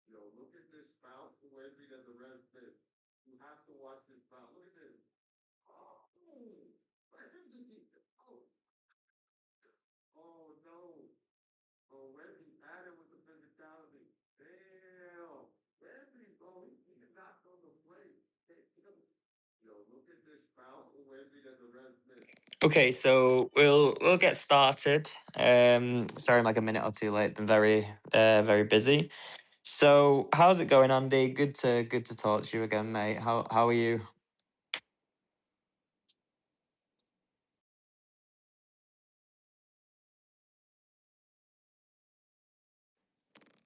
Look at this spout, the way we get the red fish. You have to watch this spout. Look at this. Oh, oh, oh no. Oh, Wendy added with the physicality. Damn. Wendy, oh, he knocked on the plate. Look at this spout, the way we get the red fish. Okay, so we'll get started. Sorry, I'm like a minute or two late. Been very busy. So, how's it going, Andy? Good to talk to you again, mate. How are you?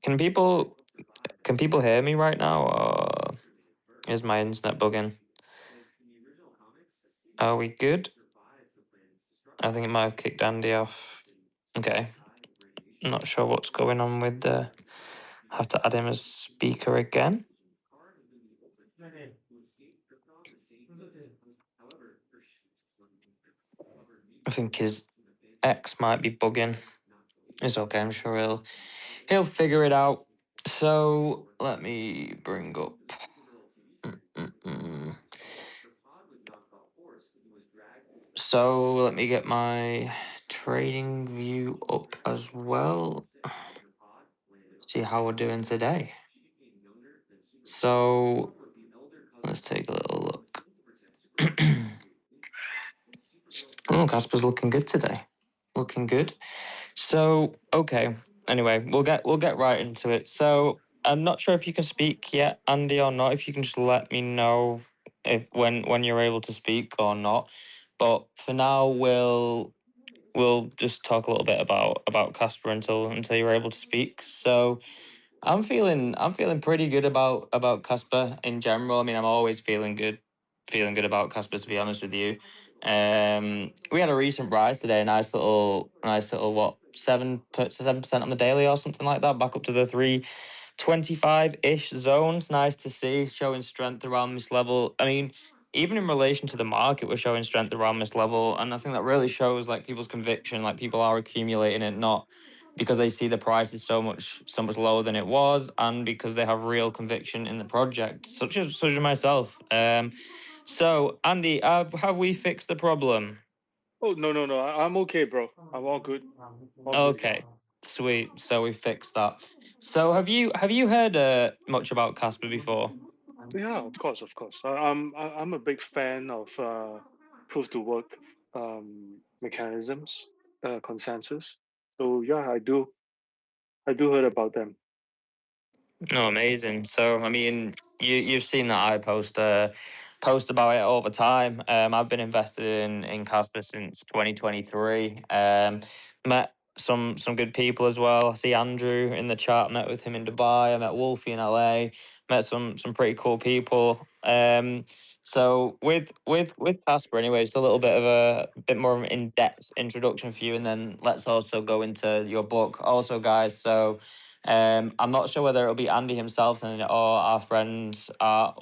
Can people can people hear me right now, or is my internet bugging? Are we good? I think it might have kicked Andy off. Okay, I'm not sure what's going on with the. Have to add him as speaker again. I think his X might be bugging. It's okay. I'm sure he'll figure it out. So let me bring up. Mm-mm-mm. So let me get my trading view up as well. See how we're doing today. So let's take a little look. Oh, Casper's looking good today. Looking good. So okay. Anyway, we'll get right into it. So I'm not sure if you can speak yet, Andy, or not. If you can just let me know if when you're able to speak or not. But for now, we'll just talk a little bit about Casper until you're able to speak. So I'm feeling pretty good about Casper in general. I mean, I'm always feeling good about Casper, to be honest with you. We had a recent rise today, nice little what 7% on the daily or something like that, back up to the 325-ish zones. Nice to see, showing strength around this level. I mean, even in relation to the market, we're showing strength around this level, and I think that really shows like people's conviction, like people are accumulating it, not because they see the price is so much lower than it was, and because they have real conviction in the project, such as myself. So Andy, have we fixed the problem? Oh, no, no, no. I'm okay, bro. I'm all good. All good. Okay, sweet. So we fixed that. So have you heard much about Casper before? Yeah, of course, of course. I'm a big fan of proof to work mechanisms, consensus. So yeah, I do heard about them. No, amazing. So, I mean, you've seen that I post about it all the time. I've been invested in Casper since 2023. Met some good people as well. I see Andrew in the chat. Met with him in Dubai. I met Wolfie in LA. Met some pretty cool people. So with Casper, anyway, just a little bit of a bit more of an in-depth introduction for you, and then let's also go into your book, also, guys. So. I'm not sure whether it'll be Andy himself and or our friends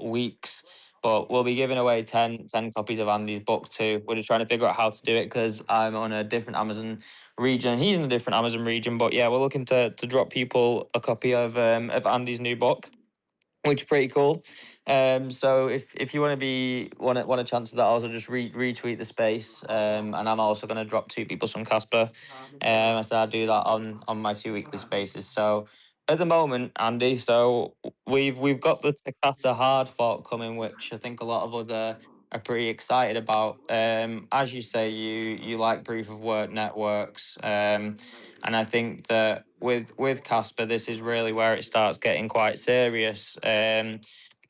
Weeks, but we'll be giving away 10 copies of Andy's book too. We're just trying to figure out how to do it because I'm on a different Amazon region. He's in a different Amazon region, but yeah, we're looking to drop people a copy of Andy's new book, which is pretty cool. So if you want to be want a chance of that, also just retweet the space. And I'm also going to drop two people some Casper. I said I do that on my two weekly spaces. So at the moment, Andy, so we've got the Takata hard fork coming, which I think a lot of us are pretty excited about. As you say, you like proof of work networks. And I think that with Casper, this is really where it starts getting quite serious.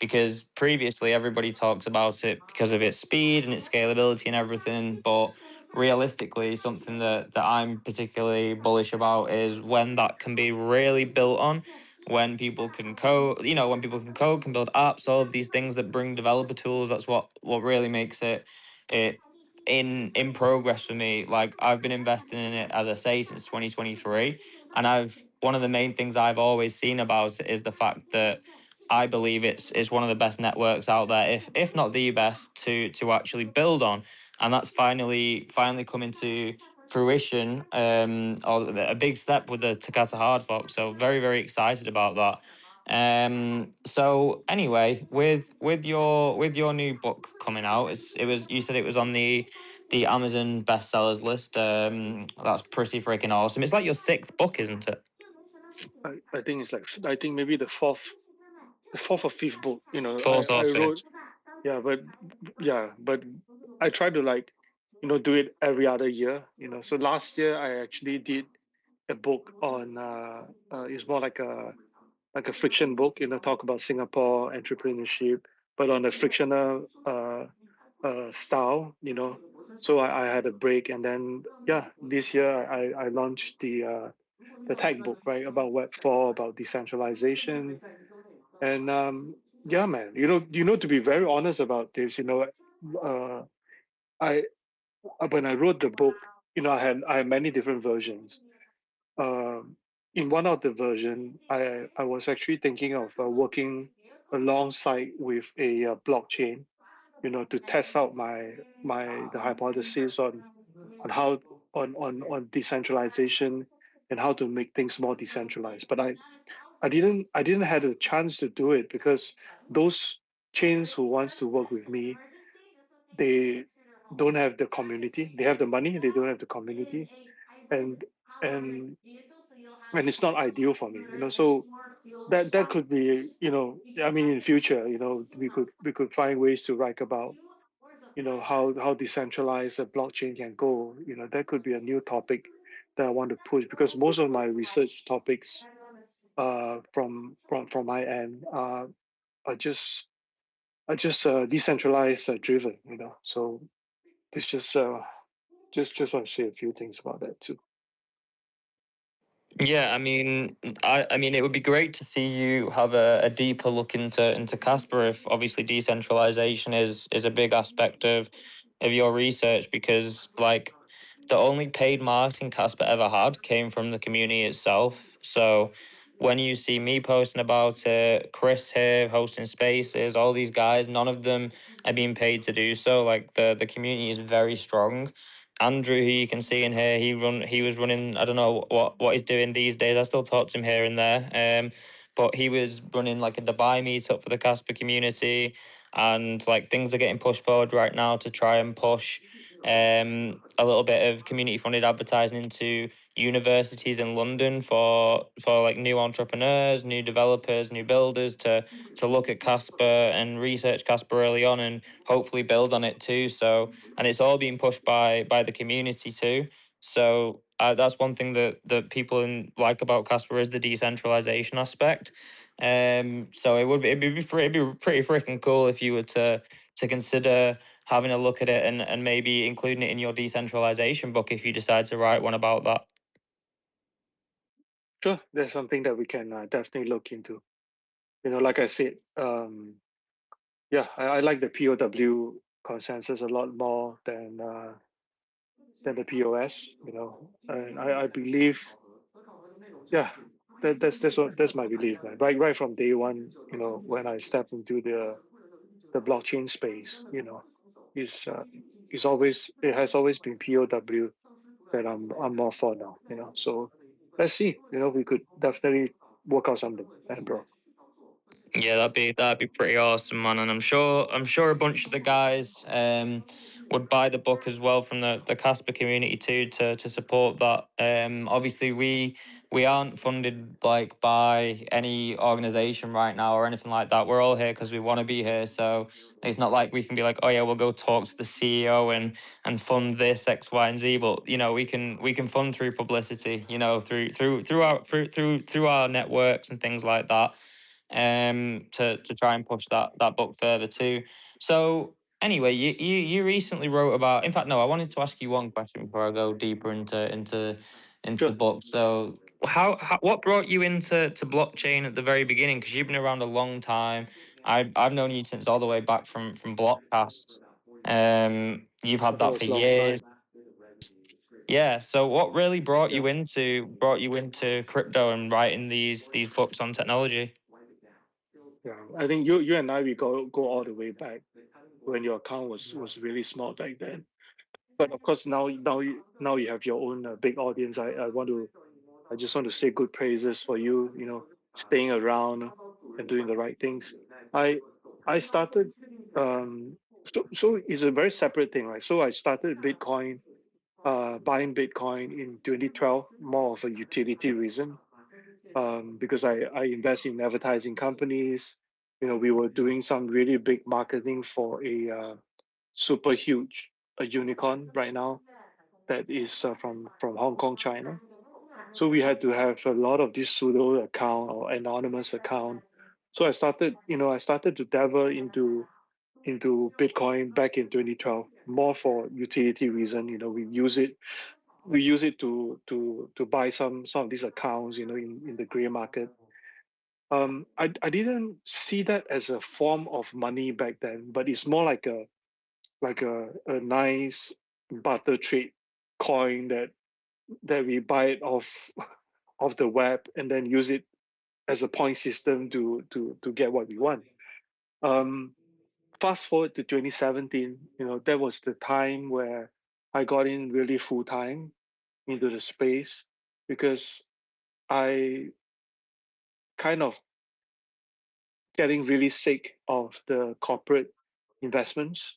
Because previously everybody talks about it because of its speed and its scalability and everything, but realistically, something that I'm particularly bullish about is when that can be really built on, when people can code, when people can build apps, all of these things that bring developer tools. That's what really makes it in progress for me. Like I've been investing in it, as I say, since 2023, and I've one of the main things I've always seen about it is the fact that I believe it's one of the best networks out there, if not the best, to actually build on, and that's finally coming to fruition. Or a big step with the Takata hard fork. So very excited about that. So anyway, with your new book coming out, it was you said it was on the Amazon bestsellers list. That's pretty freaking awesome. It's like your sixth book, isn't it? I think it's like I think maybe the fourth or fifth book. Fourth or I wrote. fifth. Yeah, but I try to like do it every other year. So last year I actually did a book on it's more like a fiction book. Talk about Singapore entrepreneurship, but on a frictional style. So I had a break, and then yeah, this year I launched the tech book, right, about Web4, about decentralization, and yeah, man, to be very honest about this, uh, I when I wrote the book, I had many different versions. Um, in one of the version, I was actually thinking of working alongside with a blockchain, to test out my the hypothesis on how on decentralization and how to make things more decentralized. But I didn't have a chance to do it because those chains who wants to work with me, they don't have the community. They have the money, they don't have the community, and and and it's not ideal for me. So that could be, I mean, in future, we could find ways to write about, how decentralized a blockchain can go. That could be a new topic that I want to push, because most of my research topics from my end are just decentralized driven. So this just want to say a few things about that too. Yeah, I mean, it would be great to see you have a deeper look into Casper if obviously decentralization is a big aspect of your research because like the only paid marketing Casper ever had came from the community itself. So when you see me posting about it, Chris here hosting spaces, all these guys, none of them are being paid to do so. Like the community is very strong. Andrew, who you can see in here, he was running. I don't know what he's doing these days. I still talk to him here and there. But he was running like a Dubai meetup for the Casper community, and like things are getting pushed forward right now to try and push a little bit of community funded advertising into universities in London for like new entrepreneurs, new developers, new builders to look at Casper and research Casper early on and hopefully build on it too. So and it's all being pushed by the community too. So that's one thing that people like about Casper is the decentralization aspect. So it'd be pretty freaking cool if you were to consider having a look at it and maybe including it in your decentralization book if you decide to write one about that. Sure, that's something that we can definitely look into. Like I said, yeah, I like the POW consensus a lot more than the POS. And I believe, yeah, that's my belief, man. Right from day one, when I stepped into the blockchain space, is it has always been POW that I'm more for now. So let's see. We could definitely work out something, man, bro. Yeah, that'd be pretty awesome, man. And I'm sure a bunch of the guys would buy the book as well from the Casper community too to support that. Obviously we aren't funded like by any organization right now or anything like that. We're all here because we want to be here. So it's not like we can be like, oh yeah, we'll go talk to the CEO and fund this X, Y, and Z. But we can fund through publicity. Through our networks and things like that to try and push that book further too. So anyway, you recently wrote about. In fact, no, I wanted to ask you one question before I go deeper into the Sure. book. So how what brought you into blockchain at the very beginning? Because you've been around a long time. I've known you since all the way back from Blockcast. You've had That that for was a long years. time. Yeah. So what really brought you into crypto and writing these books on technology? Yeah, I think you and I, we go all the way back when your account was really small back then. But of course now you have your own big audience. I just want to say good praises for you. Staying around. and doing the right things. I I started so it's a very separate thing, right? So I started Bitcoin, buying Bitcoin in 2012, more of a utility reason, because I invest in advertising companies. We were doing some really big marketing for a super huge a unicorn right now that is from Hong Kong, China. So we had to have a lot of this pseudo account or anonymous account. So I started to dabble into Bitcoin back in 2012, more for utility reason. We use it to buy some of these accounts, in the gray market. I didn't see that as a form of money back then, but it's more like a nice barter trade coin that we buy it off the web and then use it as a point system to get what we want. Um, Fast forward to 2017, that was the time where I got in really full time into the space because I kind of getting really sick of the corporate investments,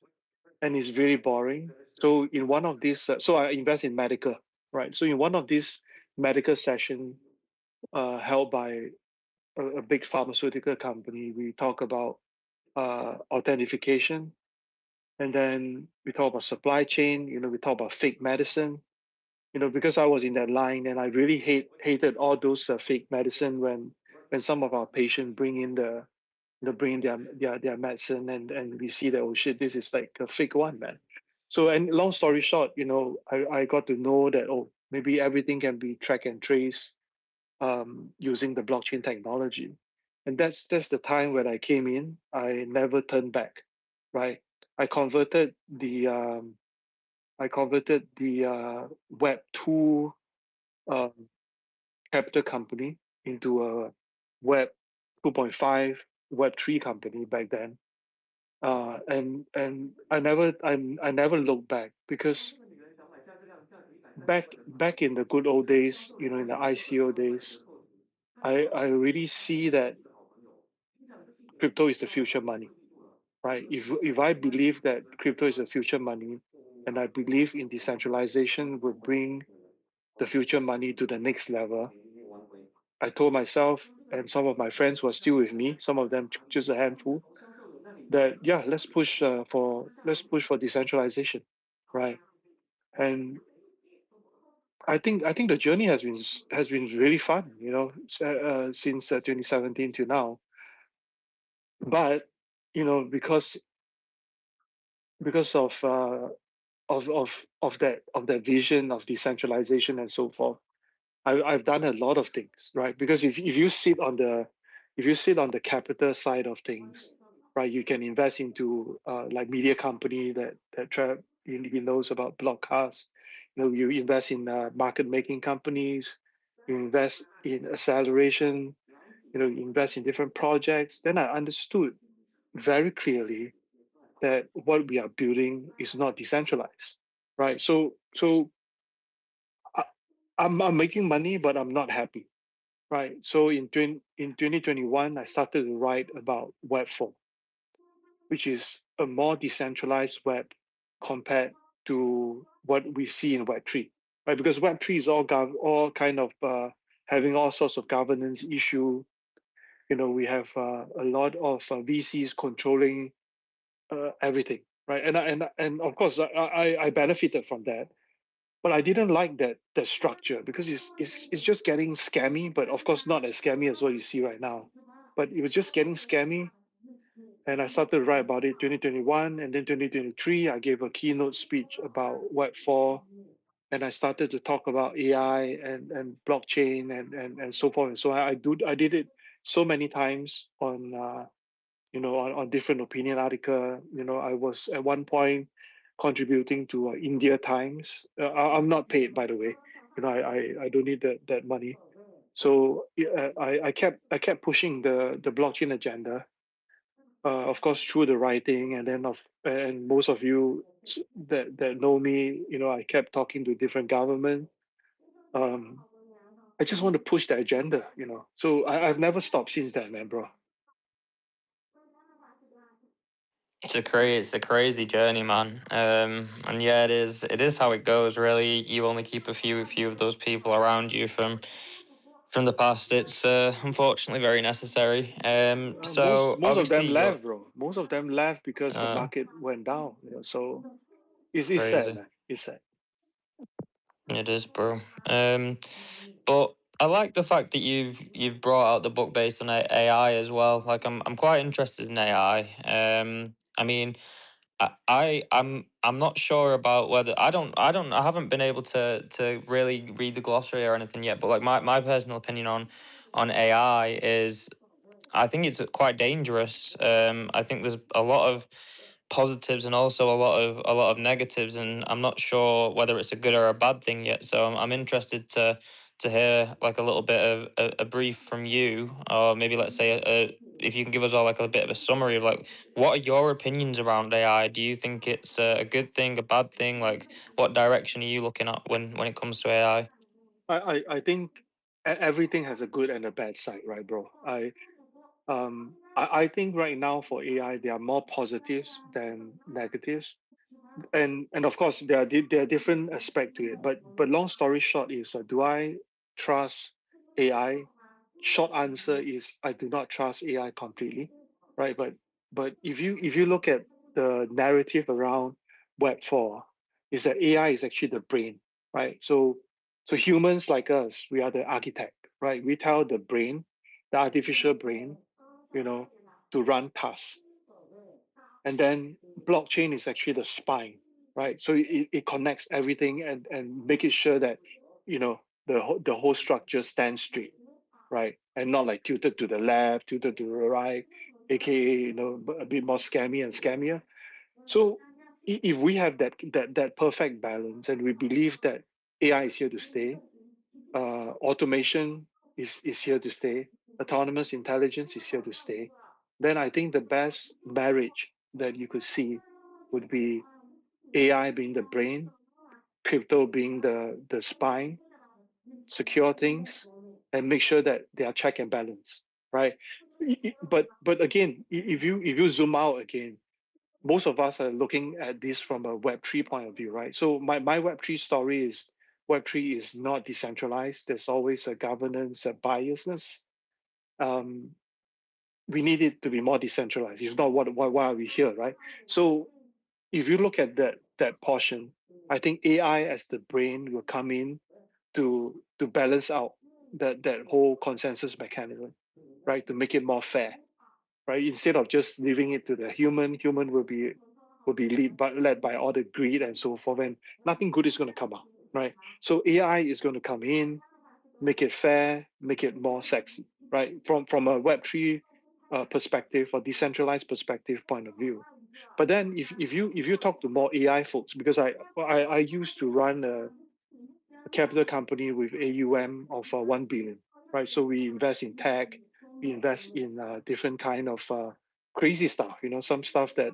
and it's really boring. So in one of these, so I invest in medical, right? So in one of these medical session held by a big pharmaceutical company, we talk about authentication, and then we talk about supply chain. We talk about fake medicine. Because I was in that line, and I really hated all those fake medicine when some of our patients bring in their medicine, and we see that, oh shit, this is like a fake one, man. So, and long story short, I got to know that, oh, maybe everything can be track and trace using the blockchain technology. And that's the time when I came in. I never turned back, right? I converted the um, I converted the Web2 um, capital company into a Web 2.5 Web3 company back then. And I never looked back, because back in the good old days, in the ICO days, I really see that crypto is the future money, right? If I believe that crypto is the future money, and I believe in decentralization will bring the future money to the next level, I told myself and some of my friends who are still with me, some of them just a handful, that yeah, let's push for decentralization, right? And I think the journey has been really fun, since 2017 to now. But because of that vision of decentralization and so forth, I've done a lot of things, right? Because if you sit on the capital side of things, right, you can invest into like media company that knows about broadcast. You invest in market making companies. You invest in acceleration. You invest in different projects. Then I understood very clearly that what we are building is not decentralized, right? So I, I'm making money, but I'm not happy. Right. So in 2021, I started to write about Web4, which is a more decentralized web compared to what we see in Web3. Right. Because Web3 is all kind of having all sorts of governance issue. We have a lot of VCs controlling everything. Right. And of course, I benefited from that. But I didn't like that structure, because it's just getting scammy, but of course not as scammy as what you see right now. But it was just getting scammy, and I started to write about it 2021, and then 2023 I gave a keynote speech about Web4, and I started to talk about AI and blockchain and so forth and so on. I did it so many times on different opinion article. I was at one point contributing to India Times. I'm not paid, by the way. I don't need that money. So I kept pushing the blockchain agenda. Of course, through the writing, and most of you that know me, I kept talking to different government. Um, I just want to push the agenda. So I've never stopped since then, man, bro. It's a crazy journey, man. And yeah, it is how it goes. Really, you only keep a few of those people around you from the past. It's unfortunately very necessary. So Most of obviously them you're left, bro. Most of them left because the uh, market went down. So it's sad, crazy. man. It's sad. It is, bro. But I like the fact that you've brought out the book based on AI as well. Like I'm quite interested in AI. I mean, I'm not sure about whether I haven't been able to really read the glossary or anything yet. But like my personal opinion on AI is I think it's quite dangerous. I think there's a lot of positives and also a lot of negatives, and I'm not sure whether it's a good or a bad thing yet. So I'm interested to hear like a little bit of a brief from you, or maybe let's say if you can give us all like a bit of a summary of like what are your opinions around AI? Do you think it's a good thing, a bad thing? Like what direction are you looking at when it comes to AI? I think everything has a good and a bad side, right, bro? I think right now for AI there are more positives than negatives, and of course there are different aspect to it. But long story short is, do I trust AI? Short answer is I do not trust AI completely, right? But if you look at the narrative around Web4, is that AI is actually the brain, right? So humans like us, we are the architect, right? We tell the brain, the artificial brain, you know, to run tasks, and then blockchain is actually the spine, right? So it connects everything and make it sure that the whole structure stands straight, right? And not like tilted to the left, tilted to the right, aka a bit more scammy and scammier. So if we have that perfect balance, and we believe that AI is here to stay, automation is here to stay, autonomous intelligence is here to stay, then I think the best marriage that you could see would be AI being the brain, crypto being the spine, secure things, and make sure that they are check and balance, right? But again, if you zoom out again, most of us are looking at this from a Web3 point of view, right? So my Web3 story is Web3 is not decentralized. There's always a governance, a biasness. Um, we need it to be more decentralized. If not, why are we here, right? So if you look at that portion, I think AI as the brain will come in to balance out that whole consensus mechanism, right? To make it more fair, right? Instead of just leaving it to the human will be led by all the greed and so forth, and nothing good is going to come out, right? So AI is going to come in, make it fair, make it more sexy, right? From a Web3 perspective or decentralized perspective point of view. But then if you talk to more AI folks, because I used to run a capital company with AUM of 1 billion, right? So we invest in tech, we invest in different kind of crazy stuff, some stuff that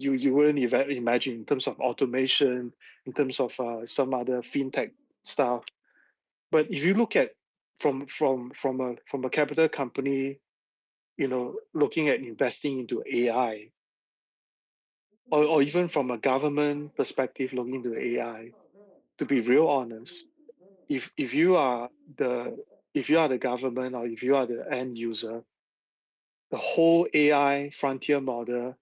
you wouldn't even imagine in terms of automation, in terms of some other fintech stuff. But if you look at from a capital company, looking at investing into AI, or even from a government perspective looking into AI, to be real honest, if you are the if you are the government, or if you are the end user, the whole AI frontier model,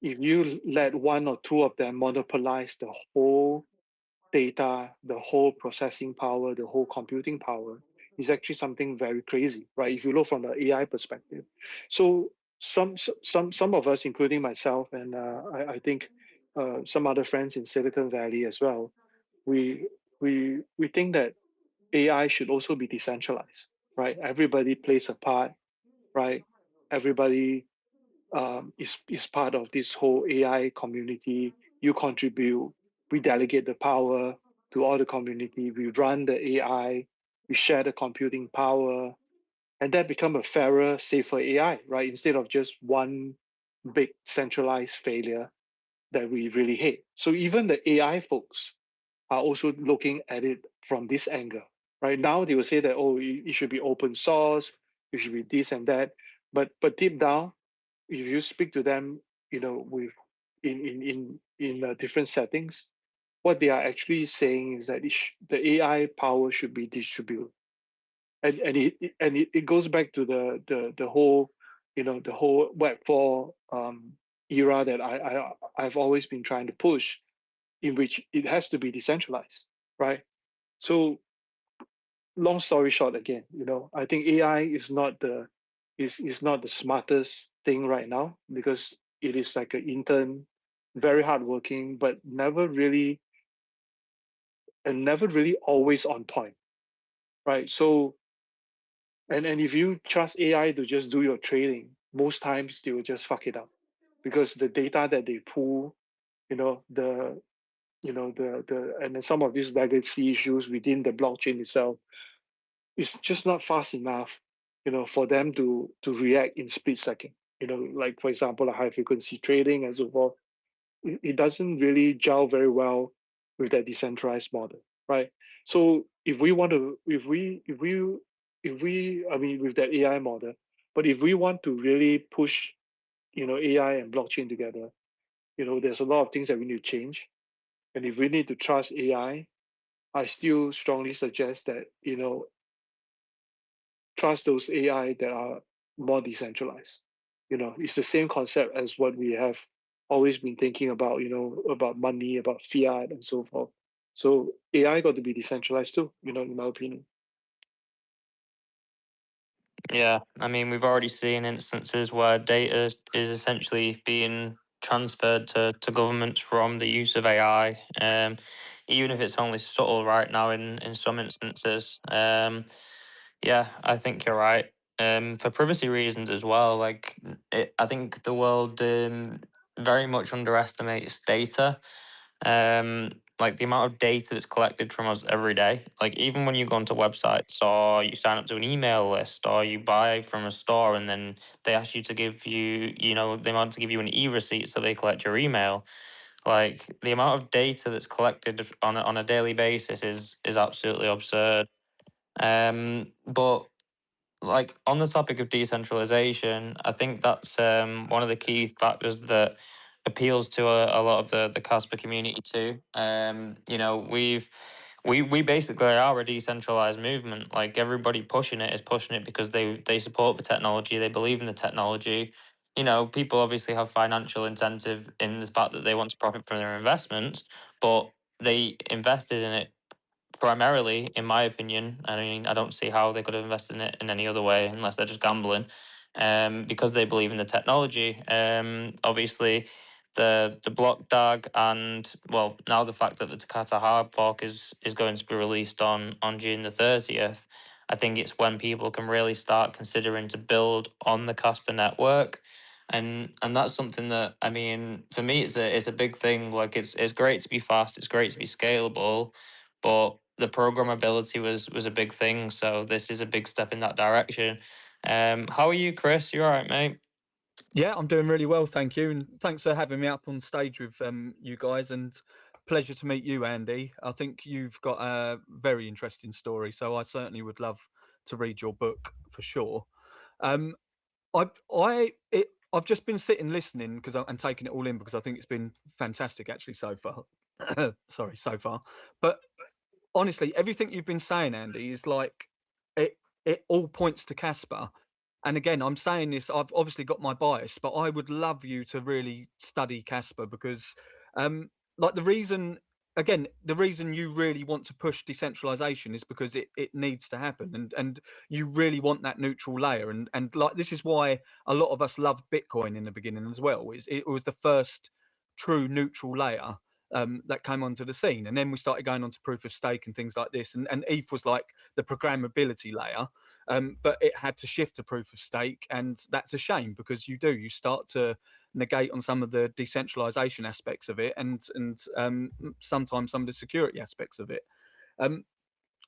if you let one or two of them monopolize the whole data, the whole processing power, the whole computing power, is actually something very crazy, right? If you look from the AI perspective. So some of us, including myself, and I think some other friends in Silicon Valley as well, we we think that AI should also be decentralized, right? Everybody plays a part, right? Everybody is part of this whole AI community. You contribute, we delegate the power to all the community. We run the AI, we share the computing power, and that become a fairer, safer AI, right? Instead of just one big centralized failure that we really hate. So even the AI folks are also looking at it from this angle. Right now, they will say that, oh, it should be open source, it should be this and that, but deep down, if you speak to them, with in different settings, what they are actually saying is that the AI power should be distributed, and it goes back to the whole, the whole Web4 era that I've always been trying to push, in which it has to be decentralized, right? So long story short, again, I think AI is not the smartest thing right now, because it is like an intern, very hardworking, but never really always on point, right? So, and if you trust AI to just do your trading, most times they will just fuck it up, because the data that they pull, you know the the and then some of these legacy issues within the blockchain itself, it's just not fast enough, for them to react in split second. Like, for example, a high frequency trading and so forth. It doesn't really gel very well with that decentralized model, right? So if we want to, I mean, with that AI model, but if we want to really push, AI and blockchain together, there's a lot of things that we need to change. And if we need to trust I still strongly suggest that, trust those AI that are more decentralized. It's the same concept as what we have always been thinking about, about money, about fiat, and so forth. So AI got to be decentralized too, in my opinion. Yeah, I mean, we've already seen instances where data is essentially being transferred to governments from the use of AI, even if it's only subtle right now in some instances. Yeah, I think you're right. For privacy reasons as well, like I think the world very much underestimates data. Like the amount of data that's collected from us every day. Like even when you go onto websites or you sign up to an email list or you buy from a store and then they ask you to give you, they want to give you an e-receipt so they collect your email. Like the amount of data that's collected on a daily basis is absolutely absurd. But like on the topic of decentralization, I think that's one of the key factors that appeals to a lot of the Casper community too. We basically are a decentralized movement. Like everybody pushing it is pushing it because they support the technology, they believe in the technology. People obviously have financial incentive in the fact that they want to profit from their investments, but they invested in it primarily, in my opinion. I mean, I don't see how they could have invested in it in any other way unless they're just gambling. Because they believe in the technology. Obviously, the block DAG and well now the fact that the Takata hard fork is going to be released on June the 30th. I think it's when people can really start considering to build on the Casper network. And that's something that I mean for me it's a big thing. Like it's great to be fast, it's great to be scalable, but the programmability was a big thing. So this is a big step in that direction. How are you, Chris? You all right, mate? Yeah, I'm doing really well, thank you, and thanks for having me up on stage with you guys. And pleasure to meet you, Andy. I think you've got a very interesting story, so I certainly would love to read your book for sure. Um, I've just been sitting listening and taking it all in because I think it's been fantastic actually so far. Sorry, so far, but honestly, everything you've been saying, Andy, is like it. It all points to Casper. And again, I'm saying this. I've obviously got my bias, but I would love you to really study Casper because, like the reason you really want to push decentralization is because it needs to happen, and you really want that neutral layer, and like this is why a lot of us loved Bitcoin in the beginning as well. It was the first true neutral layer that came onto the scene. And then we started going on to proof of stake and things like this. And ETH was like the programmability layer, but it had to shift to proof of stake. And that's a shame because you start to negate on some of the decentralization aspects of it and sometimes some of the security aspects of it.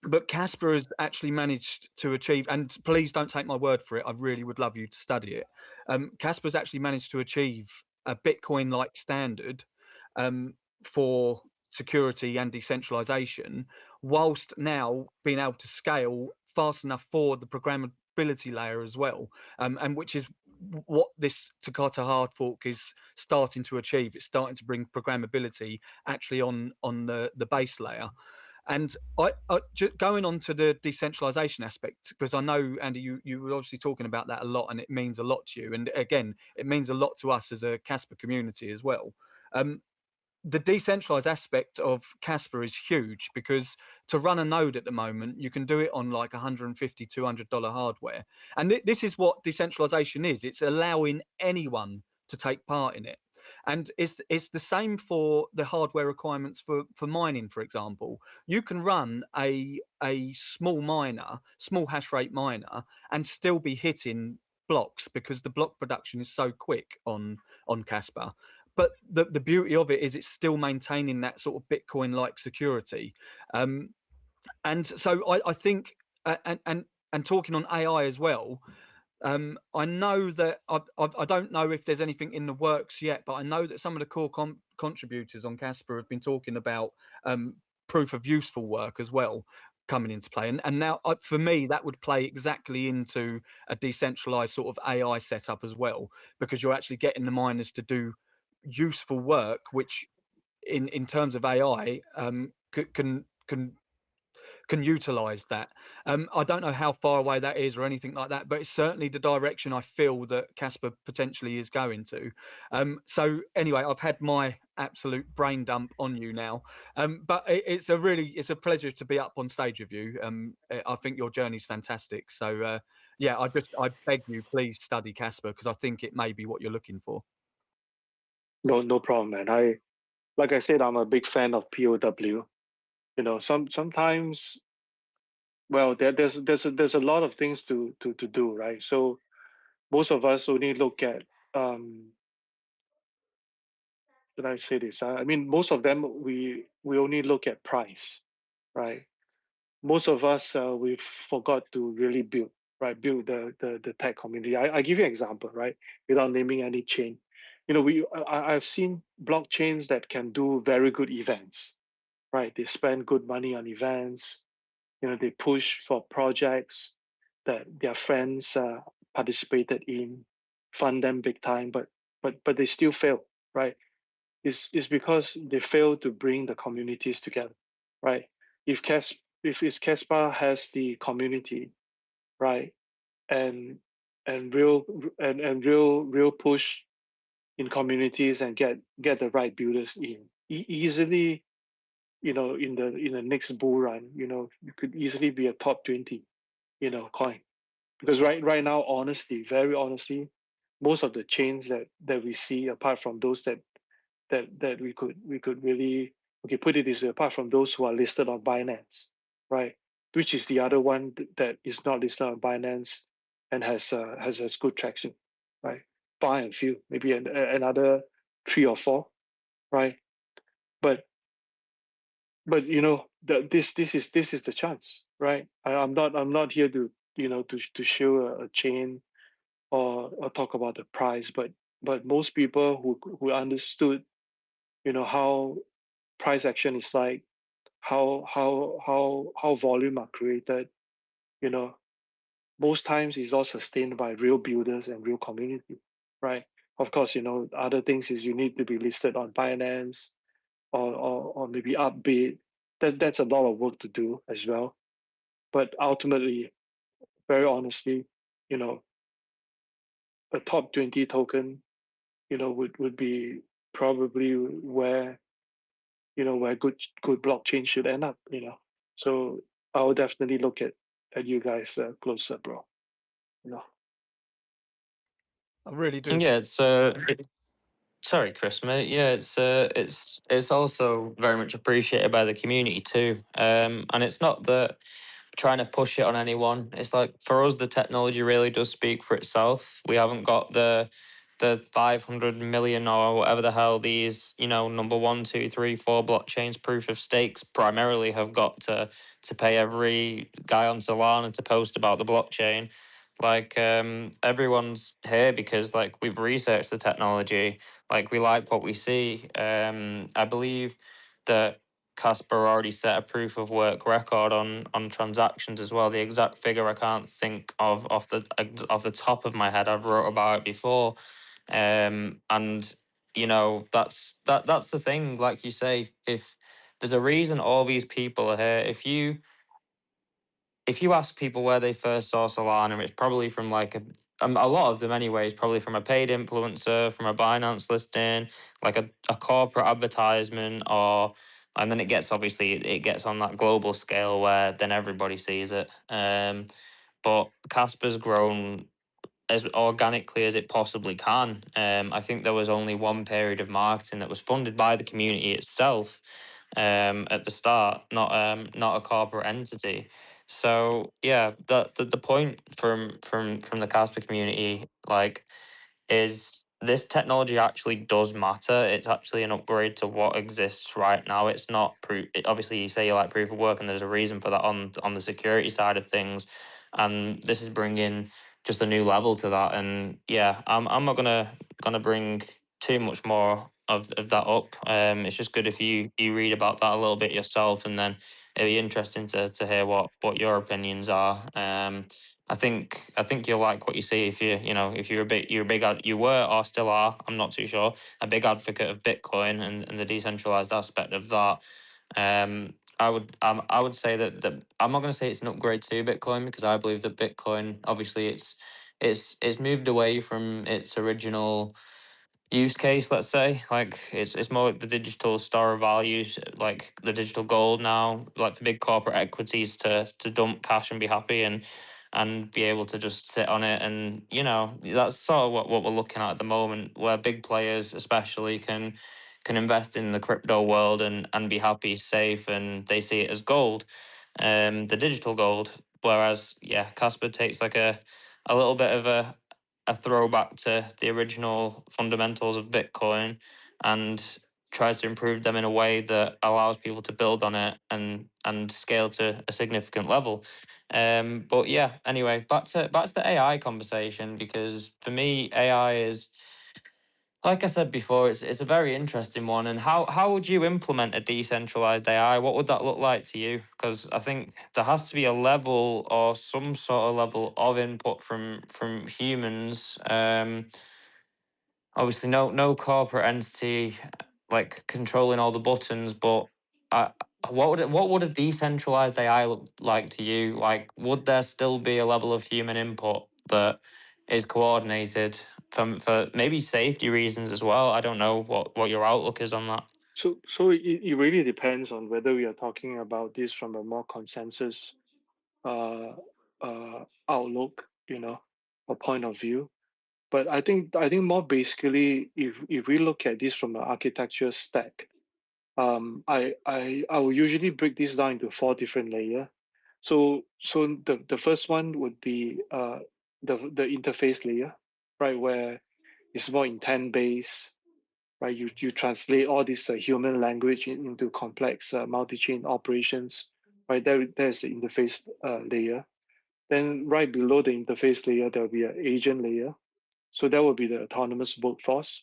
But Casper has actually managed to achieve, and please don't take my word for it, I really would love you to study it. Casper's actually managed to achieve a Bitcoin like standard for security and decentralization, whilst now being able to scale fast enough for the programmability layer as well, and which is what this Takata hard fork is starting to achieve. It's starting to bring programmability actually on the base layer. And going on to the decentralization aspect, because I know, Andy, you were obviously talking about that a lot, and it means a lot to you. And again, it means a lot to us as a Kespa community as well. The decentralized aspect of Kespa is huge, because to run a node at the moment, you can do it on like $150, $200 hardware. And this is what decentralization is. It's allowing anyone to take part in it. And it's the same for the hardware requirements for mining, for example. You can run a small miner, small hash rate miner, and still be hitting blocks, because the block production is so quick on Kespa. But the beauty of it is it's still maintaining that sort of Bitcoin like security. And so I think, and talking on AI as well, I know that I don't know if there's anything in the works yet, but I know that some of the core contributors on Kespa have been talking about proof of useful work as well coming into play. And now, for me, that would play exactly into a decentralized sort of AI setup as well, because you're actually getting the miners to do useful work, which in terms of AI can utilize that. I don't know how far away that is or anything like that, but it's certainly the direction I feel that Kespa potentially is going to. So anyway, I've had my absolute brain dump on you now, but it's a pleasure to be up on stage with you. I think your journey's fantastic. So yeah, I beg you, please study Kespa, because I think it may be what you're looking for. No problem, man. Like I said, I'm a big fan of POW. Sometimes, well, there's a lot of things to do, right? So most of us only look at, did I say this? I mean, most of them we only look at price, right? Most of us we forgot to really build, right? Build the tech community. I give you an example, right? Without naming any chain. I've seen blockchains that can do very good events, right? They spend good money on events. They push for projects that their friends participated in, fund them big time, but they still fail, right? It's because they fail to bring the communities together, right? If Kespa has the community, right, and real push in communities, and get the right builders in, easily, in the next bull run, you could easily be a top 20, coin. Because right now, honestly, very honestly, most of the chains that we see, apart from those that we could really, okay, put it this way, apart from those who are listed on Binance, right, which is the other one that is not listed on Binance and has good traction, right? Far and few, maybe another 3 or 4, right? But this is the chance, right? I'm not here to show a chain, or talk about the price, but most people who understood, how price action is like, how volume are created, you know most times is all sustained by real builders and real community, right? Of course, other things is you need to be listed on Binance, or maybe Upbit. That's a lot of work to do as well. But ultimately, very honestly, you know a top 20 token, would be probably where good blockchain should end up. So I'll definitely look at you guys closer, bro. you know I really do. Yeah, sorry, Chris, mate. Yeah, it's also very much appreciated by the community too. And it's not that trying to push it on anyone. It's like, for us, the technology really does speak for itself. We haven't got the 500 million or whatever the hell these, number one, two, three, four blockchains, proof of stakes primarily have got to pay every guy on Solana to post about the blockchain. Like, everyone's here because, like, we've researched the technology, like, we like what we see. I believe that Casper already set a proof of work record on transactions as well. The exact figure I can't think of off the top of my head. I've wrote about it before, and that's the thing. Like you say, if there's a reason all these people are here, if you ask people where they first saw Solana, it's probably from like a lot of them anyway, is probably from a paid influencer, from a Binance listing, like a corporate advertisement, and then it gets obviously it gets on that global scale where then everybody sees it. But Casper's grown as organically as it possibly can. I think there was only one period of marketing that was funded by the community itself at the start, not a corporate entity. So yeah, the point from the Casper community, like, is this technology actually does matter. It's actually an upgrade to what exists right now. It's not proof. Obviously, you say you like proof of work, and there's a reason for that on the security side of things. And this is bringing just a new level to that. And yeah, I'm not gonna bring too much more of that up. It's just good if you read about that a little bit yourself, and then it'll be interesting to hear what your opinions are. I think you'll like what you see if if you were or still are, I'm not too sure, a big advocate of Bitcoin and the decentralized aspect of that. I would say that I'm not going to say it's an upgrade to Bitcoin, because I believe that Bitcoin, obviously, it's moved away from its original use case, let's say. Like, it's more like the digital store of values, like the digital gold now, like for big corporate equities to dump cash and be happy, and be able to just sit on it. And that's sort of what we're looking at the moment, where big players especially can invest in the crypto world and be happy, safe, and they see it as gold, the digital gold. Whereas, yeah, Casper takes like a little bit of a throwback to the original fundamentals of Bitcoin, and tries to improve them in a way that allows people to build on it and scale to a significant level. But yeah, anyway, back to the AI conversation, because for me, AI is, like I said before, it's a very interesting one. And how would you implement a decentralized AI? What would that look like to you? Because I think there has to be a level or some sort of level of input from humans. Obviously, no corporate entity like controlling all the buttons, but uh, what would a decentralized AI look like to you? Like, would there still be a level of human input that is coordinated for maybe safety reasons as well? I don't know what your outlook is on that. So it really depends on whether we are talking about this from a more consensus uh, outlook, or point of view. But I think more basically, if we look at this from an architecture stack, I will usually break this down into four different layers. So the first one would be the interface layer, right, where it's more intent based, right? You translate all this human language into complex multi-chain operations, right? There's the interface layer. Then right below the interface layer, there will be an agent layer. So that will be the autonomous workforce.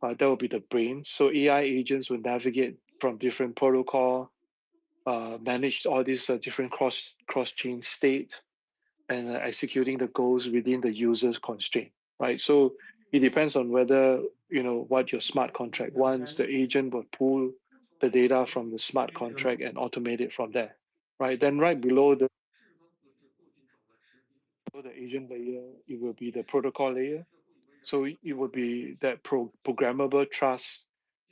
That will be the brain. So AI agents will navigate from different protocol, manage all these different cross chain state, and executing the goals within the user's constraint, right? So it depends on whether what your smart contract wants. The agent will pull the data from the smart contract and automate it from there, right? Then right below the agent layer, it will be the protocol layer. So it would be that programmable trust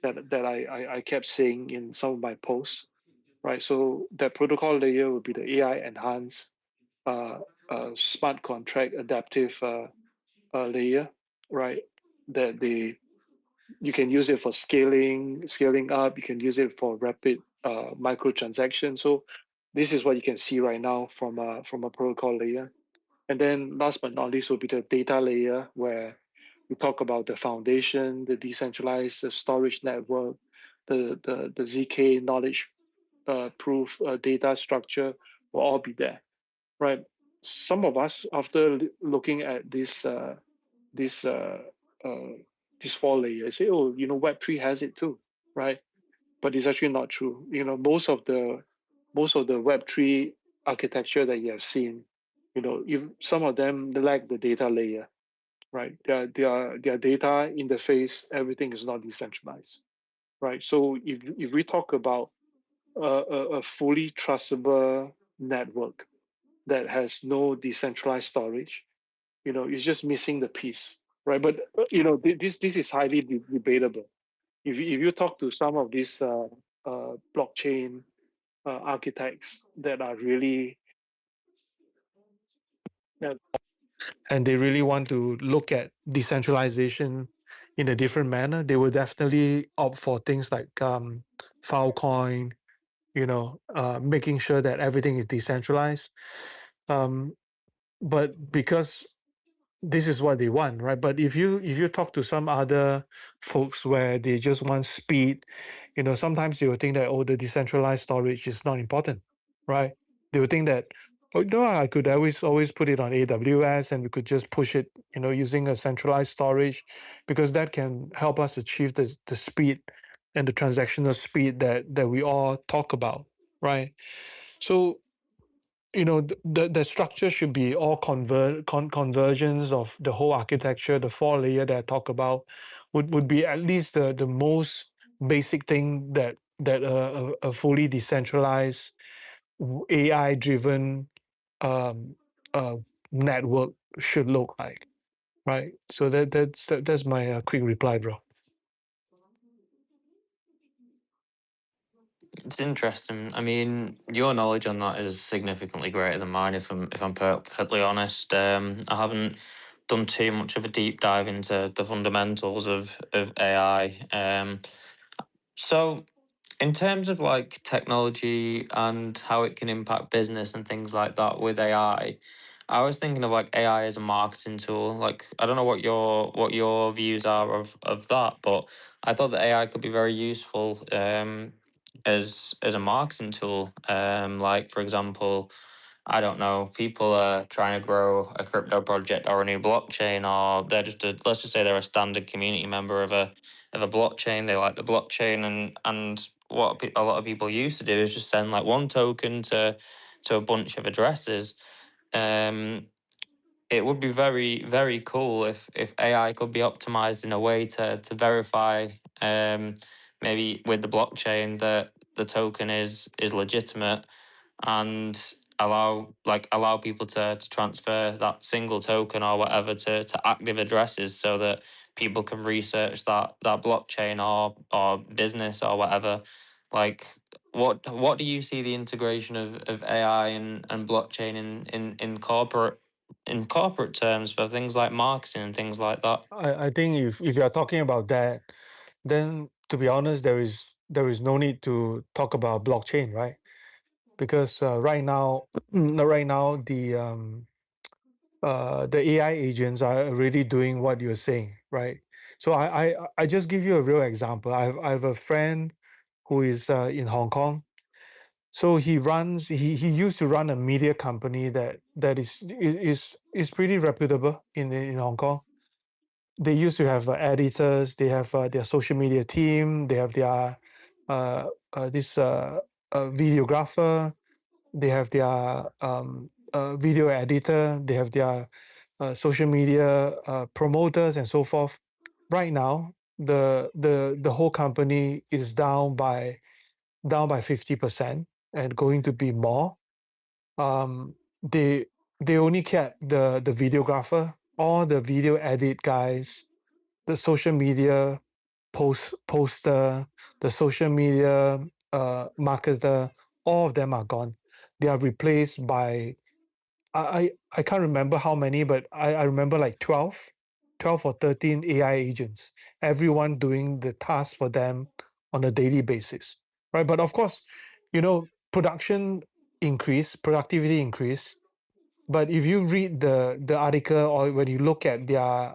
that I kept saying in some of my posts, right? So that protocol layer would be the AI enhanced uh, smart contract adaptive layer, right? That you can use it for scaling up. You can use it for rapid microtransaction. So this is what you can see right now from a protocol layer. And then last but not least will be the data layer, where we talk about the foundation, the decentralized storage network, the ZK knowledge proof data structure will all be there, right? Some of us, after looking at this uh, this four layers, say, oh, Web3 has it too, right? but it's actually not true. Most of the Web3 architecture that you have seen, if some of them, they lack the data layer, right? Their data interface, everything is not decentralized, right? So if we talk about a fully trustable network that has no decentralized storage, it's just missing the piece, right? But this is highly debatable. If you talk to some of these blockchain architects that are really, and they really want to look at decentralization in a different manner, they will definitely opt for things like Filecoin, making sure that everything is decentralized. But because this is what they want, right? But if you talk to some other folks where they just want speed, sometimes they will think that, oh, the decentralized storage is not important, right? They will think that, oh no, I could always put it on AWS and we could just push it, using a centralized storage, because that can help us achieve the speed and the transactional speed that we all talk about, right? So the structure should be all conversions of the whole architecture. The 4 layer that I talk about would be at least the most basic thing that a fully decentralized AI driven um, uh, network should look like, right? So that's my quick reply, bro. It's interesting. I mean, your knowledge on that is significantly greater than mine. If I'm perfectly honest, I haven't done too much of a deep dive into the fundamentals of AI. So in terms of like technology and how it can impact business and things like that with AI, I was thinking of like AI as a marketing tool. Like I don't know what your views are of that, but I thought that AI could be very useful as a marketing tool. Like for example, I don't know, people are trying to grow a crypto project or a new blockchain, or they're just let's just say they're a standard community member of a blockchain. They like the blockchain, and what a lot of people used to do is just send like one token to a bunch of addresses. Um, it would be very very cool if AI could be optimized in a way to verify, maybe with the blockchain, that the token is legitimate, and allow people to transfer that single token or whatever to active addresses, so that people can research that blockchain or business or whatever. Like what do you see the integration of AI and blockchain in corporate terms for things like marketing and things like that? I think if you're talking about that, then to be honest, there is no need to talk about blockchain, right? Because right now, right now the AI agents are already doing what you're saying, right? So I just give you a real example. I have a friend who is in Hong Kong. So he used to run a media company that is pretty reputable in Hong Kong. They used to have editors, they have their social media team, they have their this videographer, they have their video editor, they have their social media promoters and so forth. Right now, the whole company is down by 50% and going to be more. They only kept the videographer, all the video edit guys, the social media poster, the social media marketer, all of them are gone. They are replaced by I can't remember how many, but I remember like 12 or 13 AI agents, everyone doing the task for them on a daily basis, right? But of course, production increase, productivity increase. But if you read the article, or when you look at their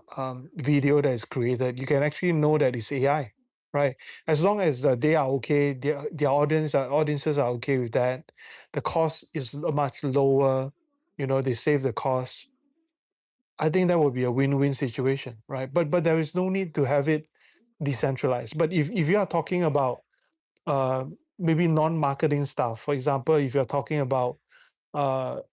video that is created, you can actually know that it's AI, right? As long as they are okay, their audiences are okay with that, the cost is much lower. They save the cost. I think that would be a win-win situation, right? But there is no need to have it decentralized. But if you are talking about maybe non-marketing stuff. For example, if you're talking about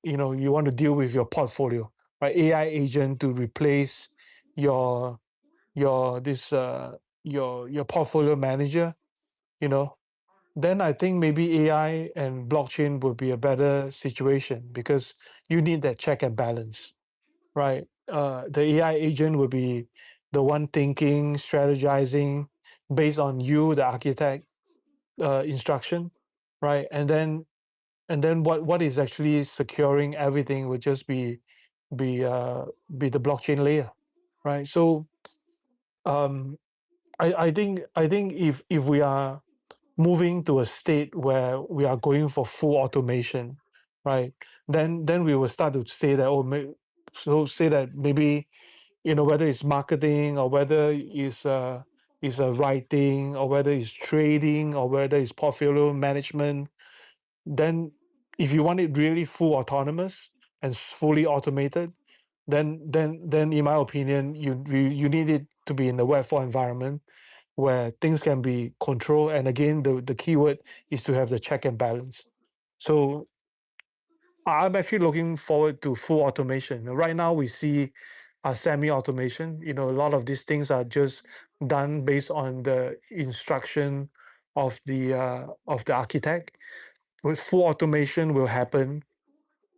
you want to deal with your portfolio, right? AI agent to replace your your portfolio manager, you know, then I think maybe AI and blockchain would be a better situation because you need that check and balance, right? The AI agent will be the one thinking, strategizing based on you, the architect, instruction, right? And then what is actually securing everything would just be uh, be the blockchain layer, right? So um, I think if we are moving to a state where we are going for full automation, right? Then we will start to say that say that maybe whether it's marketing or whether it's writing or whether it's trading or whether it's portfolio management, then if you want it really full autonomous and fully automated, then in my opinion, you need it to be in the Web4 environment where things can be controlled. And again, the keyword is to have the check and balance. So I'm actually looking forward to full automation. Right now, we see semi-automation. A lot of these things are just done based on the instruction of the architect. With full automation will happen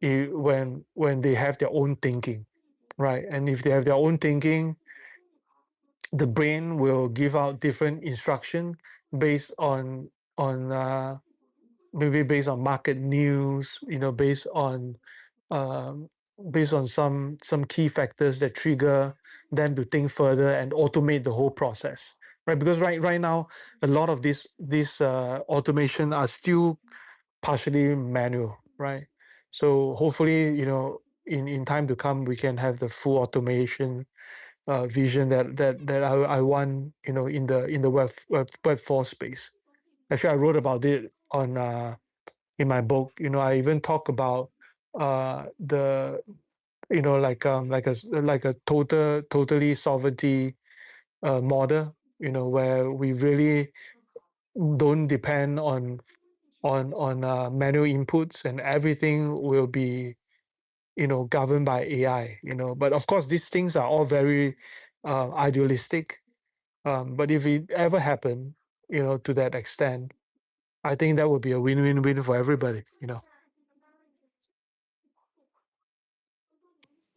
when they have their own thinking, right? And if they have their own thinking, the brain will give out different instruction based on maybe based on market news, um, based on some key factors that trigger them to think further and automate the whole process, right? Because right now a lot of these automation are still partially manual, right? So hopefully, in time to come, we can have the full automation vision that I want, in the Web4 space. Actually, I wrote about it on in my book. I even talk about the like a totally sovereignty model. Where we really don't depend on manual inputs, and everything will be governed by AI. But of course, these things are all very idealistic. But if it ever happen, to that extent, I think that would be a win-win-win for everybody.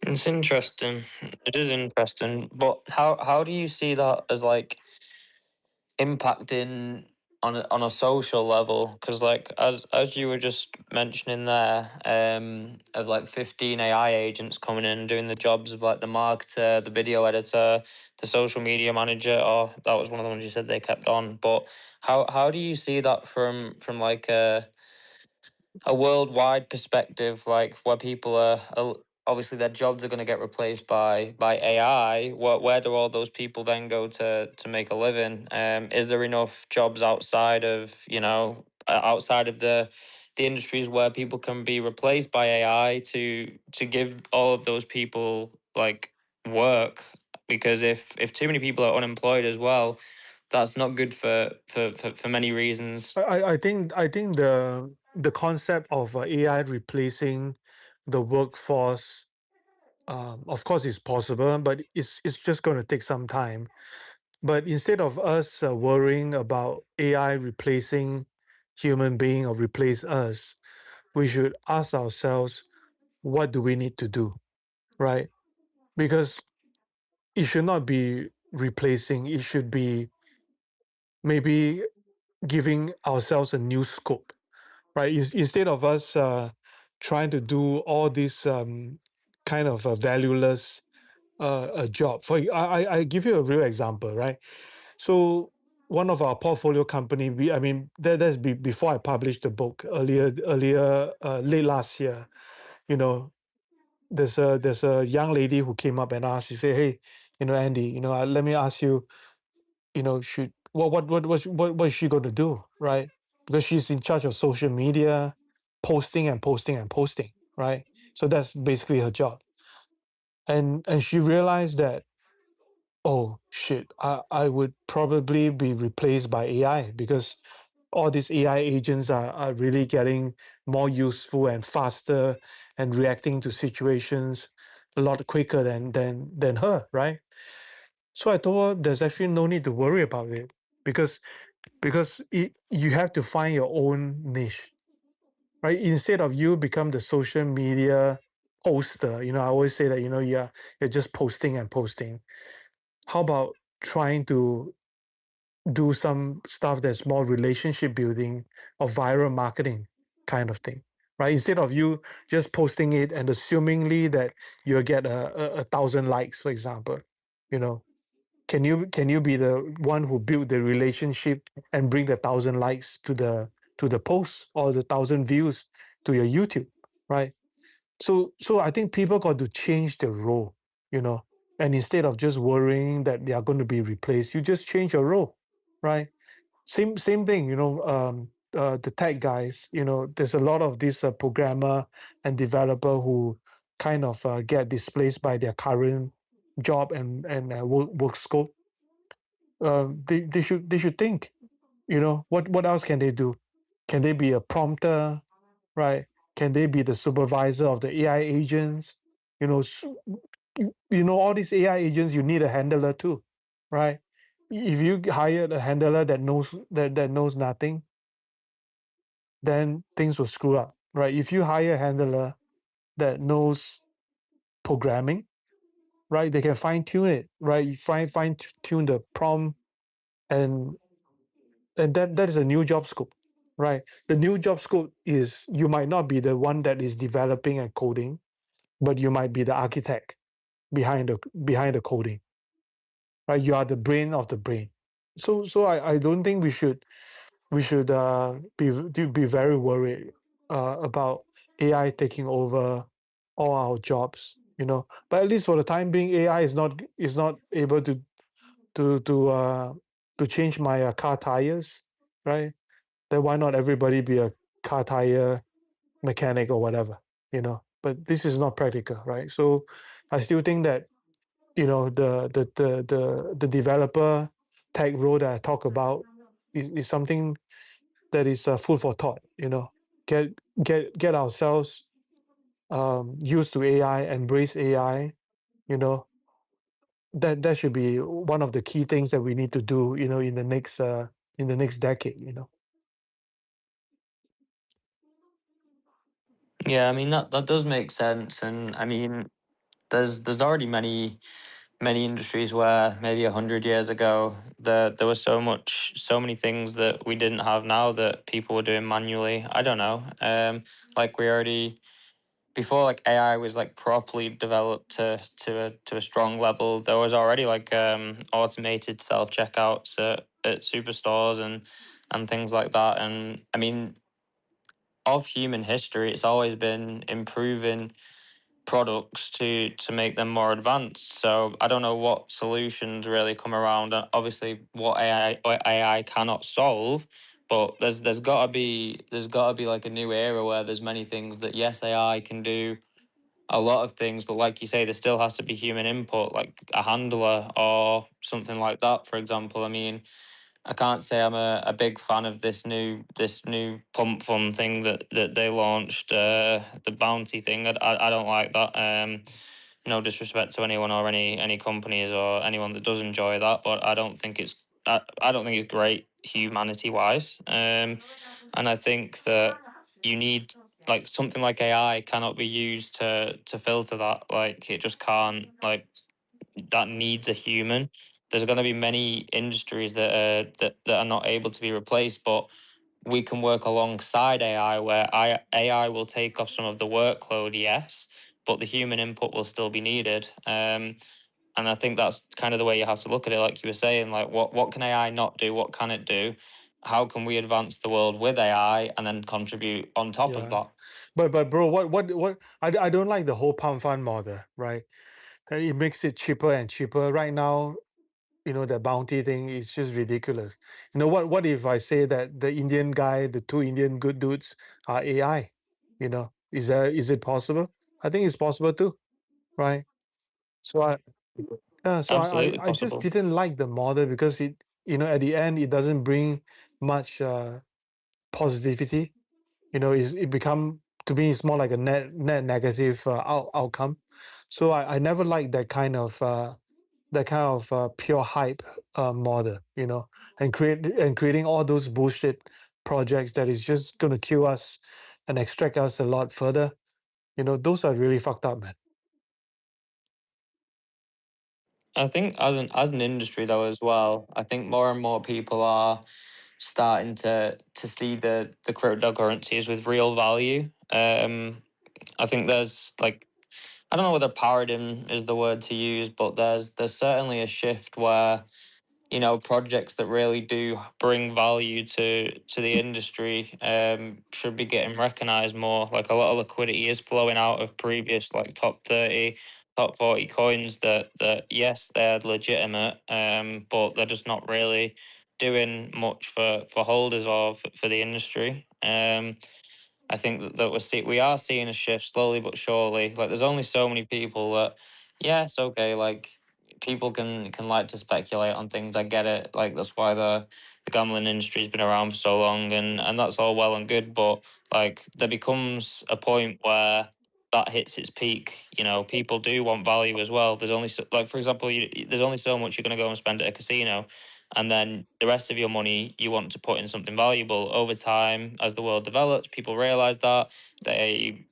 It's interesting. It is interesting. But how do you see that as like impacting on a social level? Because like as you were just mentioning there, of like 15 AI agents coming in and doing the jobs of like the marketer, the video editor, the social media manager, or that was one of the ones you said they kept on. But how do you see that from like a worldwide perspective, like where people are obviously their jobs are going to get replaced by AI. Where do all those people then go to make a living? Is there enough jobs outside of outside of the industries where people can be replaced by AI to give all of those people like work? Because if too many people are unemployed as well, that's not good for many reasons. I think the concept of AI replacing the workforce, of course, is possible, but it's just going to take some time. But instead of us worrying about AI replacing human being or replace us, we should ask ourselves, what do we need to do, right? Because it should not be replacing, it should be maybe giving ourselves a new scope, right? Instead of us trying to do all this kind of a valueless a job. I give you a real example, right? So one of our portfolio company, I mean that's before I published the book earlier late last year. You know, there's a young lady who came up and asked. She said, "Hey, Andy, let me ask you, should what is she going to do, right? Because she's in charge of social media, posting and posting and posting, right? So that's basically her job. And she realized that, oh shit, I would probably be replaced by AI because all these AI agents are really getting more useful and faster and reacting to situations a lot quicker than her, right? So I told her there's actually no need to worry about it because you have to find your own niche, right? Instead of you become the social media poster, I always say that you're just posting and posting. How about trying to do some stuff that's more relationship building or viral marketing kind of thing, right? Instead of you just posting it and assumingly that you'll get a thousand likes, for example, you know, can you be the one who build the relationship and bring the thousand likes to the post or the thousand views to your YouTube, right? So I think people got to change their role, you know, and instead of just worrying that they are going to be replaced, you just change your role, right? Same thing, the tech guys, there's a lot of these programmer and developer who kind of get displaced by their current job and work scope. They should think, what else can they do? Can they be a prompter, right? Can they be the supervisor of the AI agents? All these AI agents, you need a handler too, right? If you hire a handler that knows nothing, then things will screw up, right? If you hire a handler that knows programming, right, they can fine tune it, right? You fine tune the prompt, and that is a new job scope, right? The new job scope is you might not be the one that is developing and coding, but you might be the architect behind the coding, right? You are the brain of the brain. So I don't think we should be very worried about AI taking over all our jobs, But at least for the time being, AI is not able to to uh, to change my car tires, right? Then why not everybody be a car tire mechanic or whatever, But this is not practical, right? So I still think that the developer tech role that I talk about is something that is food for thought. Get ourselves used to AI, embrace AI. You know that should be one of the key things that we need to do. In the next decade. Yeah, I mean that does make sense, and I mean there's already many industries where maybe 100 years ago there was so many things that we didn't have now that people were doing manually. I don't know. Like we already before like AI was like properly developed to a strong level. There was already like automated self checkouts at superstores and things like that. And I mean, of human history, it's always been improving products to make them more advanced. So I don't know what solutions really come around. Obviously, what AI cannot solve, but there's gotta be like a new era where there's many things that yes AI can do a lot of things, but like you say, there still has to be human input, like a handler or something like that. For example, I mean, I can't say I'm a big fan of this new pump fund thing that they launched, the bounty thing. I don't like that. No disrespect to anyone or any companies or anyone that does enjoy that, but I don't think it's great humanity wise. And I think that you need like something like AI cannot be used to filter that. Like it just can't like that needs a human. There's going to be many industries that are not able to be replaced, but we can work alongside AI where AI will take off some of the workload, yes, but the human input will still be needed. And I think that's kind of the way you have to look at it, like you were saying, like what can AI not do? What can it do? How can we advance the world with AI and then contribute on top of Yeah, that? but bro, what I don't like the whole pump fund model, right? It makes it cheaper and cheaper. Right now, the bounty thing is just ridiculous. What if I say that the Indian guy, the two Indian good dudes are AI? Is it possible? I think it's possible too, right? So Absolutely I just possible. didn't like the model because at the end it doesn't bring much. positivity. It become, to me, it's more like a net negative outcome. So I never liked that kind of pure hype model, and creating all those bullshit projects that is just going to kill us and extract us a lot further. Those are really fucked up, man. I think as an industry though as well, I think more and more people are starting to see the cryptocurrencies with real value. I think there's like, I don't know whether paradigm is the word to use, but there's certainly a shift where projects that really do bring value to the industry should be getting recognized more. Like a lot of liquidity is flowing out of previous like top 30, top 40 coins that yes, they're legitimate, but they're just not really doing much for holders or for the industry. I think that we are seeing a shift slowly but surely. Like there's only so many people that, yes, okay, like people can like to speculate on things. I get it. Like that's why the gambling industry's been around for so long, and that's all well and good. But like there becomes a point where that hits its peak. People do want value as well. There's only like, for example, there's only so much you're going to go and spend at a casino, and then the rest of your money you want to put in something valuable. Over time, as the world develops, people realize that they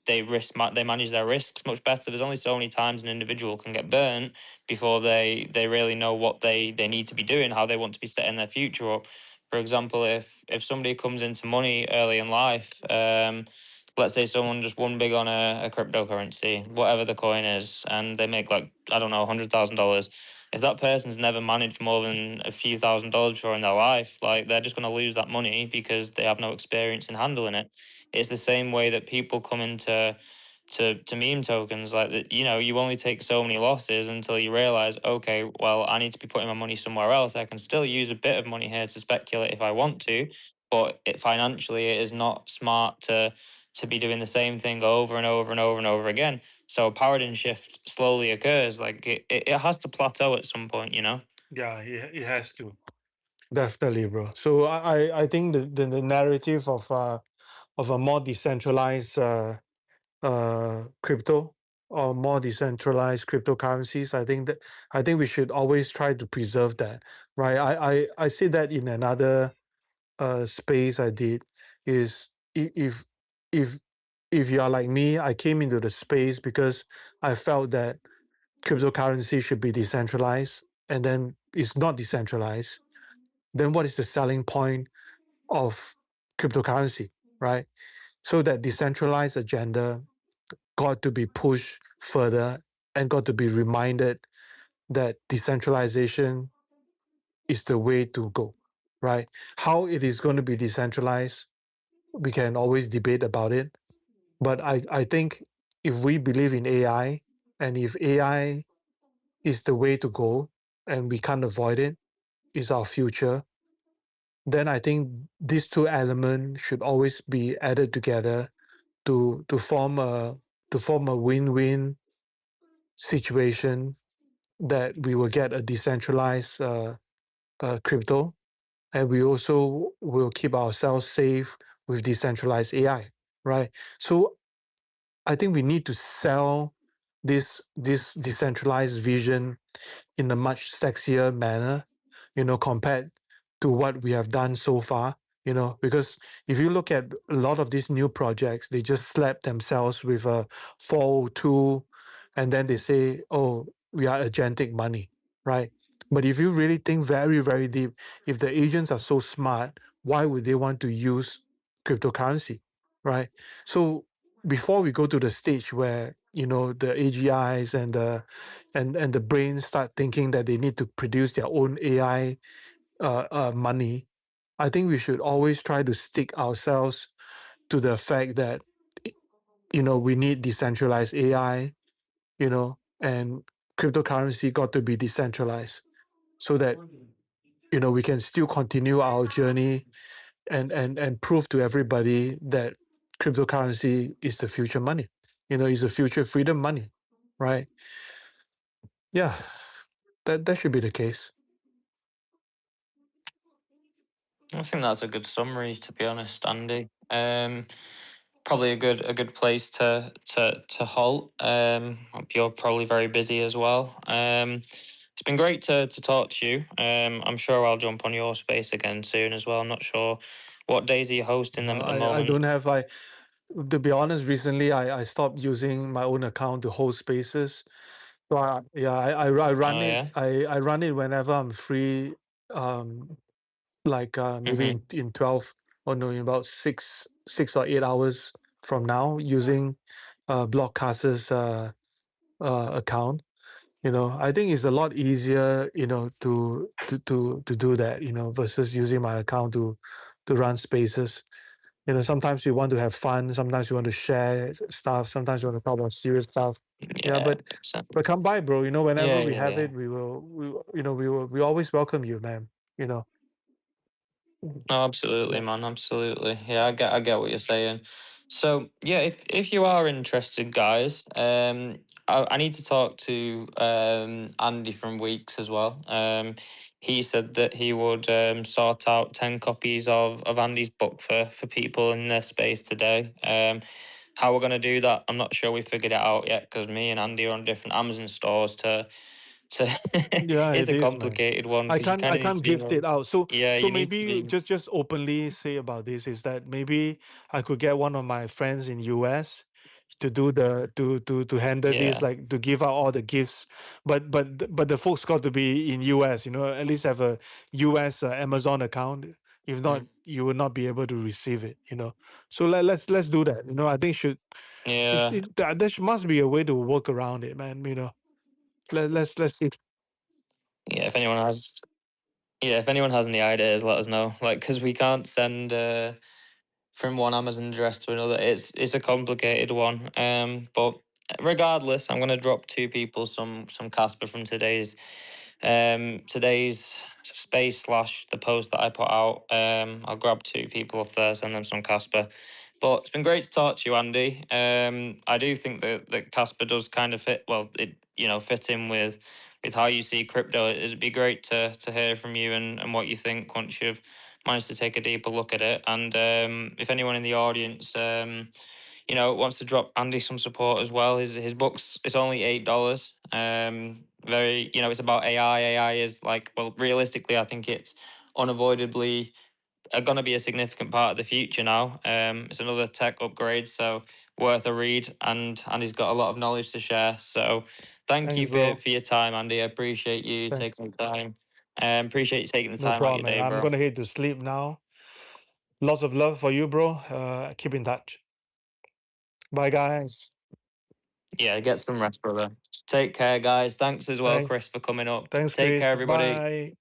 manage their risks much better. There's only so many times an individual can get burnt before they really know what they need to be doing, how they want to be setting their future up. For example, if somebody comes into money early in life, let's say someone just won big on a cryptocurrency, whatever the coin is, and they make like, I don't know, $100,000. If that person's never managed more than a few $1,000s before in their life, like they're just going to lose that money because they have no experience in handling it. It's the same way that people come into to meme tokens, like that. You only take so many losses until you realize, okay, well, I need to be putting my money somewhere else. I can still use a bit of money here to speculate if I want to, but financially it is not smart to be doing the same thing over and over and over and over again. So a paradigm shift slowly occurs. Like it has to plateau at some point. Yeah, it has to. Definitely, bro. So I think the narrative of a more decentralized crypto, or more decentralized cryptocurrencies, I think we should always try to preserve that, right? I see that in another space I did, is if if you are like me, I came into the space because I felt that cryptocurrency should be decentralized, and then it's not decentralized. Then what is the selling point of cryptocurrency, right? So that decentralized agenda got to be pushed further and got to be reminded that decentralization is the way to go, right? How it is going to be decentralized, we can always debate about it. But I think if we believe in AI, and if AI is the way to go and we can't avoid it, is our future, then I think these two elements should always be added together to form a win-win situation, that we will get a decentralized crypto, and we also will keep ourselves safe with decentralized AI, right? So I think we need to sell this decentralized vision in a much sexier manner, compared to what we have done so far. Because if you look at a lot of these new projects, they just slap themselves with a 402, and then they say, oh, we are agentic money, right? But if you really think very, very deep, if the agents are so smart, why would they want to use cryptocurrency, right? So before we go to the stage where the AGIs and the brains start thinking that they need to produce their own AI money, I think we should always try to stick ourselves to the fact that we need decentralized AI, and cryptocurrency got to be decentralized, so that we can still continue our journey, and prove to everybody that cryptocurrency is the future money, is the future freedom money, right? Yeah, that should be the case. I think that's a good summary, to be honest, Andy. Probably a good place to halt. You're probably very busy as well. It's been great to talk to you. I'm sure I'll jump on your space again soon as well. I'm not sure what days are you hosting them at the I moment. don't have to be honest, recently I stopped using my own account to host spaces. So I run Oh it. yeah. I run it whenever I'm free. Um, like maybe Mhm. in 12 or no, in about 6 or 8 hours from now, using Blockcaster's account. I think it's a lot easier, to do that, versus using my account to run spaces. Sometimes you want to have fun, sometimes you want to share stuff, sometimes you want to talk about serious stuff. Yeah, Yeah. but 100%. come by, bro. Whenever Yeah. we Yeah. have Yeah. it, we always welcome you, man. You know. No, absolutely, Yeah. man. Absolutely. Yeah, I get what you're saying. So yeah, if you are interested, guys, I need to talk to Andy from Weeks as well. He said that he would sort out 10 copies of Andy's book for people in their space today. How we're gonna do that, I'm not sure we figured it out yet because me and Andy are on different Amazon stores to Yeah, it's it a is, man. complicated one I because you can't kind I of need can't to be gift it out. So yeah, so you need to maybe be just openly say about this is that maybe I could get one of my friends in US to do to handle this, yeah. like to give out all the gifts. But the folks got to be in US, at least have a US Amazon account. If not, Mm. you will not be able to receive it. So let's do that. I think Yeah, must be a way to work around it, man. Let's see. yeah. If anyone has any ideas, let us know. Like, because we can't send from one Amazon address to another. It's a complicated one. But regardless, I'm gonna drop two people some Casper from today's space slash the post that I put out. I'll grab two people off there, send them some Casper. But it's been great to talk to you, Andy. I do think that Casper does kind of fit. Well, it fit in with how you see crypto. It'd be great to hear from you and what you think once you've managed to take a deeper look at it. And if anyone in the audience wants to drop Andy some support as well. His books it's only $8. Very it's about AI. AI is like, well, realistically, I think it's unavoidably going to be a significant part of the future now. It's another tech upgrade, so worth a read. And he's got a lot of knowledge to share. So thank you Thanks, for bro. for your time, Andy. I appreciate you Thanks. taking the time. Appreciate you taking the No time out of your problem, man. day, I'm bro. gonna head to sleep now. Lots of love for you, bro. Keep in touch. Bye, guys. Yeah, get some rest, brother. Take care, guys. Thanks as well, Chris, Thanks. for coming up. Thanks, Take care, Chris. everybody. Bye.